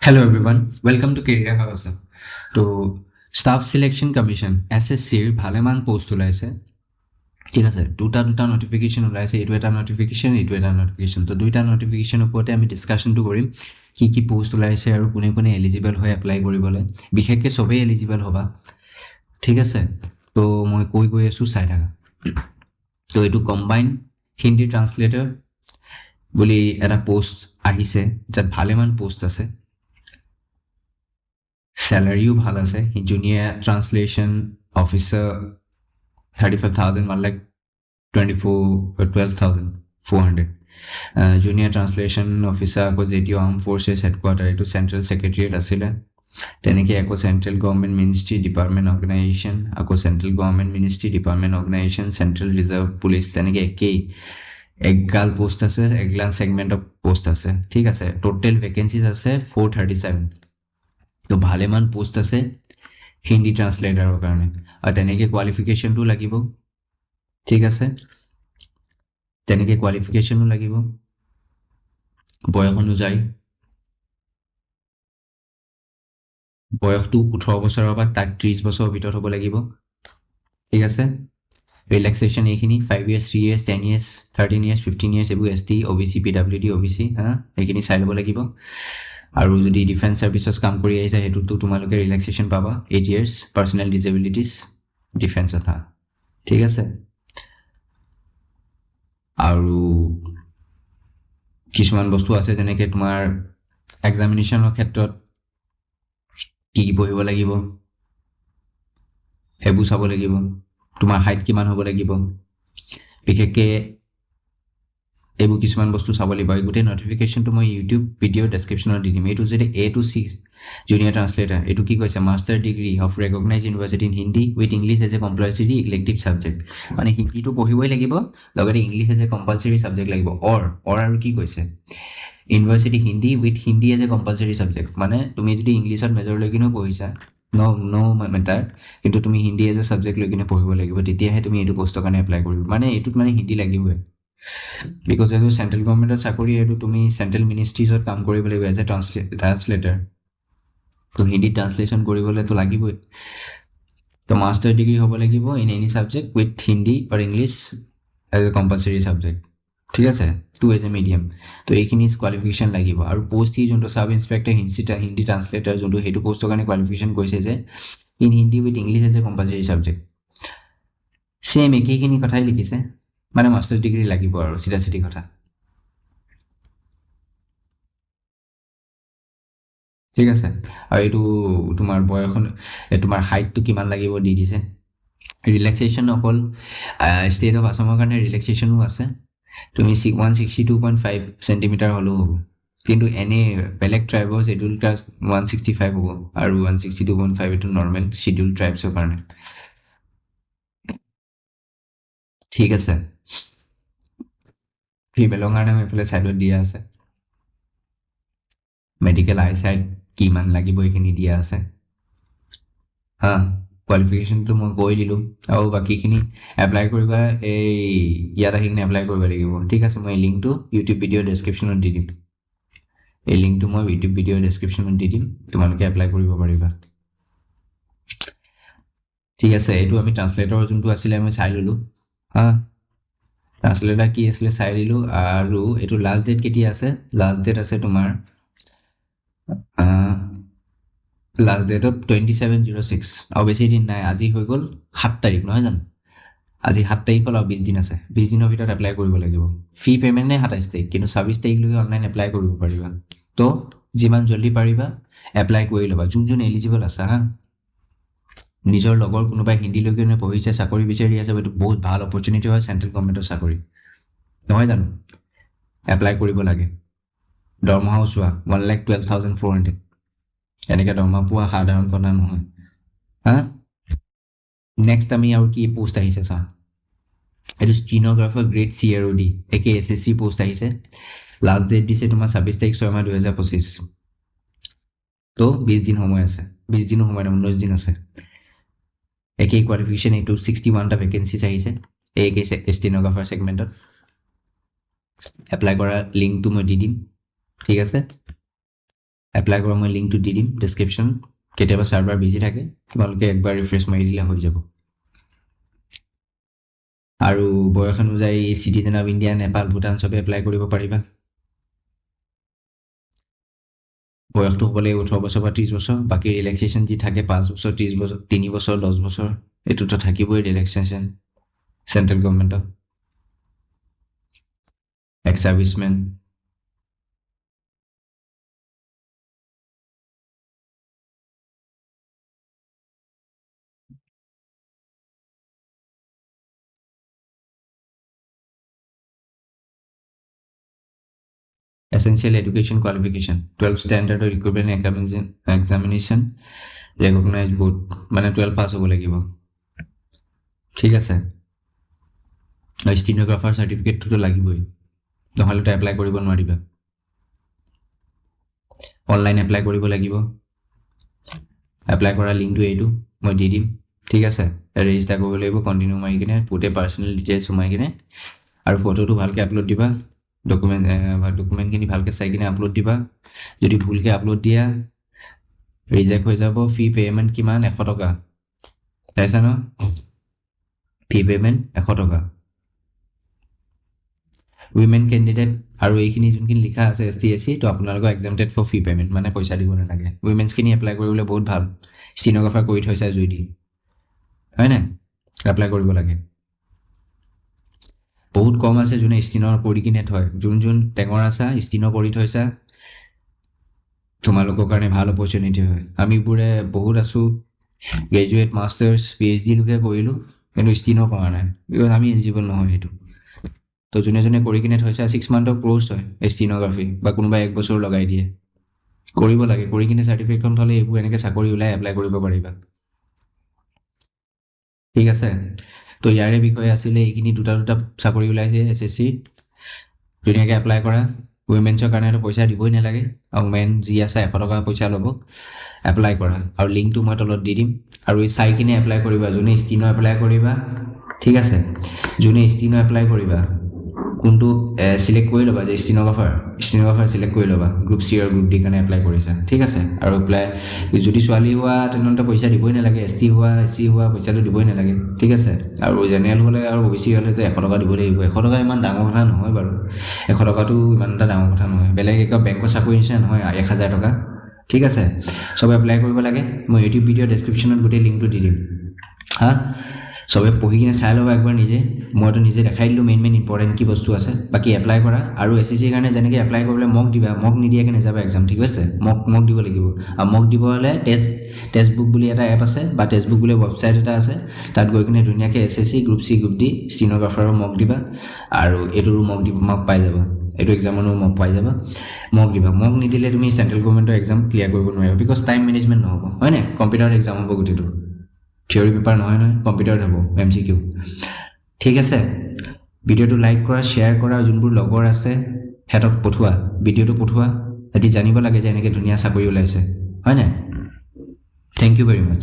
Hello everyone, welcome to Career House. তো staff selection commission এছএছচিৰ ভালেমান post ওলাইছে। ঠিক আছে, দুটা নটিফিকেশ্যন ওলাইছে, এইটো এটা নটিফিকেশ্যন। তো দুইটা নটিফিকেশ্যনৰ ওপৰতে আমি ডিছকাশ্যনটো কৰিম, কি পোষ্ট ওলাইছে আৰু কোনে কোনে এলিজিবল হৈ এপ্লাই কৰিবলৈ। বিশেষকৈ চবেই এলিজিবল হ'বা। ঠিক আছে, তো মই কৈ গৈ আছোঁ, চাই থাকা। তো এইটো কম্বাইন হিন্দী ট্ৰান্সলেটৰ বুলি এটা পোষ্ট আহিছে, যাত ভালেমান পোষ্ট আছে। চেলাৰিও ভাল আছে। Junior translation officer 35,000, 1,12,400। Junior translation officer আকৌ JTO আৰ্ম ফ'ৰ্চেছ হেডকোৱাৰ্টাৰ, এইটো চেণ্ট্ৰেল ছেক্ৰেটেৰিয়েট আছিলে। তেনেকৈ আকৌ central government ministry department organisation, আকৌ central government ministry department organisation, central reserve police, তেনেকৈ একেই এগাল পোষ্ট আছে, এগলান ছেগমেণ্টৰ পোষ্ট আছে। ঠিক আছে, টোটেল ভেকেঞ্চিজ আছে 437। তো ভালেমান পোষ্ট আছে হিন্দী ট্ৰান্সলেটাৰৰ কাৰণে, আৰু তেনেকৈ কোৱালিফিকেশ্যনটো লাগিব। ঠিক আছে, তেনেকৈ কোৱালিফিকেশ্যনো লাগিব বয়স অনুযায়ী। বয়সটো 18 বছৰৰ পৰা তাক 30 বছৰৰ ভিতৰত হ'ব লাগিব। ঠিক আছে, ৰিলেক্সেশ্যন এইখিনি 5 years, 3 years, 10 years, 13 years, 15 years, এইবোৰ ST, OBC, PWD, OBC, এইখিনি চাই ল'ব লাগিব। আৰু যদি ডিফেন্স ছাৰ্ভিচত কাম কৰি আহিছে, সেইটোতো তোমালোকে ৰিলেক্সেশ্যন পাবা 8 years, পাৰ্চনেল ডিজেবিলিটিছ ডিফেন্সত। ঠিক আছে, আৰু কিছুমান বস্তু আছে, যেনেকৈ তোমাৰ এক্সামিনেশ্যনৰ ক্ষেত্ৰত কি পঢ়িব লাগিব সেইবোৰ চাব লাগিব। তোমাৰ হাইট কিমান হ'ব লাগিব, বিশেষকৈ এইবোৰ কিছুমান বস্তু চাব লাগিব। এই গোটেই নটিফিকেশ্যনটো মই ইউটিউব ভিডিঅ' ডেছক্ৰিপশ্যনত দি দিম। এইটো যদি A to 6 জুনিয়ৰ ট্ৰান্সলেটাৰ, এইটো কি কৈছে, master degree of recognize university in Hindi with English as a compulsory elective subject. মানে হিন্দীটো পঢ়িবই লাগিব, লগতে English as a compulsory subject লাগিব। আৰু কি কৈছে, university Hindi with Hindi as a compulsory subject. মানে তুমি যদি ইংলিছত মেজৰ লৈ কিনেও পঢ়িছা, ন' মেটাৰ, কিন্তু তুমি হিন্দী এজ এ ছাবজেক্ট লৈ কিনে পঢ়িব লাগিব, তেতিয়াহে তুমি এইটো পোষ্টৰ কাৰণে এপ্লাই কৰিব। মানে এইটোত মানে হিন্দী লাগিবই, বিকজ এইটো চেণ্ট্ৰেল গভৰ্ণমেণ্টৰ চাকৰি, এইটো তুমি চেণ্ট্ৰেল মিনিষ্ট্ৰিজত কাম কৰিব লাগিব এজ এ ট্ৰান্সলেটাৰ। তো হিন্দী ট্ৰান্সলেশ্যন কৰিবলৈতো লাগিবই। তো মাষ্টাৰ ডিগ্ৰী হ'ব লাগিব in any subject with Hindi or English as a compulsory subject. ঠিক আছে, 2 এজ এ মিডিয়াম। তো এইখিনি কোৱালিফিকেশ্যন লাগিব। আৰু পষ্ট যোনটো ছাব ইনস্পেক্টৰ হিন্দী ট্ৰান্সলেটাৰ, যোনটো সেইটো পষ্টৰ কাৰণে কোৱালিফিকেশ্যন কৈছে যে in Hindi with English as a compulsory subject. Same একেইখিনি কথাই লিখিছে, মানে মাষ্টাৰ ডিগ্ৰী লাগিব আৰু চিধা কথা। ঠিক আছে, আৰু এইটো তোমাৰ বয়স, তোমাৰ হাইটটো কিমান লাগিব দি দিছে। ৰিলেক্সেশ্যন অকল ষ্টেট অফ আছামৰ কাৰণে ৰিলেক্সেশ্যনো আছে। তুমি 162.5 চেণ্টিমিটাৰ হ'লেও হ'ব, কিন্তু এনেই বেলেগ ট্ৰাইবৰ শ্বেডিউল কাষ্ট 165 হ'ব, আৰু 162.5 এইটো নৰ্মেল শ্বেডিউল ট্ৰাইবছৰ কাৰণে। ঠিক আছে, ফিমেলৰ কাৰণে এইফালে ছাইডত দিয়া আছে, মেডিকেল আই চাইড কিমান লাগিব এইখিনি দিয়া আছে। কোৱালিফিকেশ্যনটো মই কৈ দিলোঁ, আৰু বাকীখিনি এপ্লাই কৰিবা এই ইয়াত আহি কিনে এপ্লাই কৰিব লাগিব। ঠিক আছে, মই এই লিংকটো ইউটিউব ভিডিঅ' ডেছক্ৰিপশ্যনত দি দিম। তোমালোকে এপ্লাই কৰিব পাৰিবা। ঠিক আছে, এইটো আমি ট্ৰান্সলেটৰ যোনটো আছিলে আমি চাই ল'লোঁ। ট্ৰান্সলেটাৰ কি আছিলে চাই দিলোঁ, আৰু এইটো লাষ্ট ডেট কেতিয়া আছে, লাষ্ট ডেট আছে তোমাৰ লাষ্ট ডেটত 27/06, আৰু বেছি দিন নাই। আজি হৈ গ'ল 7 তাৰিখ, নহয় জানো? আজি 7 তাৰিখ হ'ল, আৰু 20 দিন আছে। 20 দিনৰ ভিতৰত এপ্লাই কৰিব লাগিব। ফি পে'মেণ্টে 27 তাৰিখ, কিন্তু 26 তাৰিখলৈকে অনলাইন এপ্লাই কৰিব পাৰিবা। তো যিমান জল্দি পাৰিবা এপ্লাই কৰি ল'বা, যোন এলিজিবল আছে। নিজৰ লগৰ কোনোবাই হিন্দী লৈ কিনে পঢ়িছে, চাকৰি বিচাৰি আছে, এইটো বহুত ভাল অপৰচুনিটি হয়, চেণ্ট্ৰেল গভৰ্ণমেণ্টৰ চাকৰি, নহয় জানো? এপ্লাই কৰিব লাগে। দৰমহাও চোৱা 1,12,400। এনেকৈ দৰমহা পোৱা সাধাৰণ কথা নহয়। নেক্সট আমি আৰু কি পোষ্ট আহিছে চা, এইটো ষ্টিনোগ্ৰাফাৰ গ্ৰেড CROD একে SSC পোষ্ট আহিছে। লাষ্ট ডেট দিছে তোমাৰ 26/6/2025। তো 20 দিন সময় আছে, 20 দিনো সময় নাই, 19 দিন আছে। একেই কোৱালিফিকেশ্যন, এইটো 61টা ভেকেঞ্চিজ আহিছে এই একে ষ্টেনোগ্ৰাফাৰ ছেগমেণ্টত। এপ্লাই কৰা লিংকটো মই দি দিম। ঠিক আছে। এপ্লাই কৰা মই লিংকটো দি দিম ডেছক্ৰিপশ্যনত। কেতিয়াবা ছাৰ্ভাৰ বিজি থাকে, তোমালোকে একবাৰ ৰিফ্ৰেছ মাৰি দিলে হৈ যাব। আৰু বয়স অনুযায়ী citizen of India, Nepal, Bhutan চবে এপ্লাই কৰিব পাৰিবা। বয়সটো হ'ব লাগিব 18 বছৰ বা 30 বছৰ। বাকী ৰিলেক্সেশ্যন যি থাকে 5 বছৰ, 30 বছৰ, 3 বছৰ, 10 বছৰ, এইটোতো থাকিবই ৰিলেক্সেশ্যন চেণ্ট্ৰেল গভৰ্ণমেণ্টত। Ex servicemen, essential education qualification 12 standard or equivalent examination recognized board, মানে 12 পাছ হ'ব লাগিব, ঠিক আছে। আৰু ষ্টেনোগ্ৰাফাৰ চাৰ্টিফিকেটটোতো লাগিবই, নহ'লেতো এপ্লাই কৰিব নোৱাৰিবা। অনলাইন এপ্লাই কৰিব লাগিব। এপ্লাই কৰা লিংকটো এইটো মই দি দিম, ঠিক আছে। ৰেজিষ্টাৰ কৰিব লাগিব, কণ্টিনিউ মাৰি কিনে গোটেই পাৰ্চনেল ডিটেইলছ সোমাই কিনে, আৰু ফটোটো ভালকৈ আপলোড দিবা। ডকুমেণ্টখিনি ভালকৈ চাই কিনে আপলোড দিবা। যদি ভুলকৈ আপলোড দিয়া ৰিজেক্ট হৈ যাব। ফি পে'মেণ্ট কিমান? 100 টকা, চাইছা ন? ফি পে'মেণ্ট 100 টকা। উইমেন কেণ্ডিডেট আৰু এইখিনি যোনখিনি লিখা আছে ST SC, তো আপোনালোকৰ এক্সামটেড ফৰ ফি পে'মেণ্ট, মানে পইচা দিব নালাগে। উইমেন্সখিনি এপ্লাই কৰিবলৈ বহুত ভাল, ষ্টেনোগ্ৰাফাৰ কৰি থৈছা জুই দি, হয় নাই? এপ্লাই কৰিব লাগে। বহুত কম আছে যোনে ষ্টেনৰ কৰি কিনে থয়। যোন টেঙৰ আছা, ষ্টেনৰ কৰি থৈছা, তোমালোকৰ কাৰণে ভাল অপৰচুনিটি হয়। আমিবোৰে বহুত আছোঁ, গ্ৰেজুৱেট, মাষ্টাৰ্ছ, PhD লোকে কৰিলোঁ, কিন্তু ষ্টেনৰ কৰা নাই, বিকজ আমি এলিজিবল নহয় সেইটো। তো যোনে কৰি কিনে থৈছা 6 মান্থৰ কোৰ্চ হয় ষ্টেনোগ্ৰাফি, বা কোনোবা 1 বছৰ লগাই দিয়ে। কৰিব লাগে, কৰি কিনে চাৰ্টিফিকেটখন থ'লে এইবোৰ এনেকৈ চাকৰি ওলাই এপ্লাই কৰিব পাৰিবা, ঠিক আছে। তো ইয়াৰে বিষয়ে আছিলে এইখিনি। দুটা চাকৰি ওলাইছে SSC, ধুনীয়াকৈ এপ্লাই কৰা। উইমেন্সৰ কাৰণেতো পইচা দিবই নালাগে, আৰু মেন যি আছে 100 টকা পইচা ল'ব। এপ্লাই কৰা, আৰু লিংকটো মই তলত দি দিম। আৰু এই চাই কিনে এপ্লাই কৰিবা, যোনে ষ্টেনো এপ্লাই কৰিবা, ঠিক আছে। যোনে ষ্টেনো এপ্লাই কৰিবা, কোনটো চিলেক্ট কৰি ল'বা যে ষ্টেনোগ্ৰাফাৰ চিলেক্ট কৰি ল'বা। গ্ৰুপ C আৰু গ্ৰুপ D কাৰণে এপ্লাই কৰিছা, ঠিক আছে। আৰু এপ্লাই যদি ছোৱালী হোৱা তেনেহ'লে পইচা দিবই নালাগে। ST হোৱা, SC হোৱা পইচাটো দিবই নালাগে, ঠিক আছে। আৰু জেনেৰেল হ'লে আৰু OBC হ'লেতো 100 টকা দিব লাগিব। 100 টকা ইমান ডাঙৰ কথা নহয় বাৰু, 100 টকাটো ইমান এটা ডাঙৰ কথা নহয়। বেলেগ একো বেংকৰ চাকৰি নিচিনা নহয় 1000 টকা, ঠিক আছে। চবে এপ্লাই কৰিব লাগে। মই ইউটিউব ভিডিঅ' ডেছক্ৰিপশ্যনত গোটেই লিংকটো দি দিম, হা। চবে পঢ়ি কিনে চাই ল'বা একবাৰ নিজে। মইতো নিজে দেখাই দিলোঁ মেইন ইম্পৰ্টেণ্ট কি বস্তু আছে। বাকী এপ্লাই কৰা, আৰু SSC ৰ কাৰণে যেনেকৈ এপ্লাই কৰিবলৈ মক দিবা, মক নিদিয়াকৈ নাযাবা এক্সাম, ঠিক আছে। মক দিব লাগিব। আৰু মক দিব হ'লে টেষ্টবুক বুলি এটা এপ আছে, বা টেষ্টবুক বুলি ৱেবছাইট এটা আছে, তাত গৈ কিনে ধুনীয়াকৈ SSC, group C, group D, ষ্টেনোগ্ৰাফাৰৰ মক দিবা, আৰু এইটোৰো মক পাই যাবা। এইটো এক্সামৰো মক পাই যাবা। মক দিবা। মক নিদিলে তুমি চেণ্ট্ৰেল গভৰ্ণমেণ্টৰ এক্সাম ক্লিয়াৰ কৰিব নোৱাৰিবা, বিকজ টাইম মেনেজমেণ্ট নহ'ব, হয় নাই? কম্পিউটাৰত এক্সাম হ'ব গোটেইটো, থিয়ৰী পেপাৰ নহয়, কম্পিউটাৰত হ'ব MCQ, ঠিক আছে। ভিডিঅ'টো লাইক কৰা, শ্বেয়াৰ কৰা, যোনবোৰ লগৰ আছে সিহঁতক পঠোৱা, ভিডিঅ'টো পঠোৱা। সিহঁতি জানিব লাগে যে এনেকৈ ধুনীয়া চাকৰি ওলাইছে, হয় নাই? Thank you very much.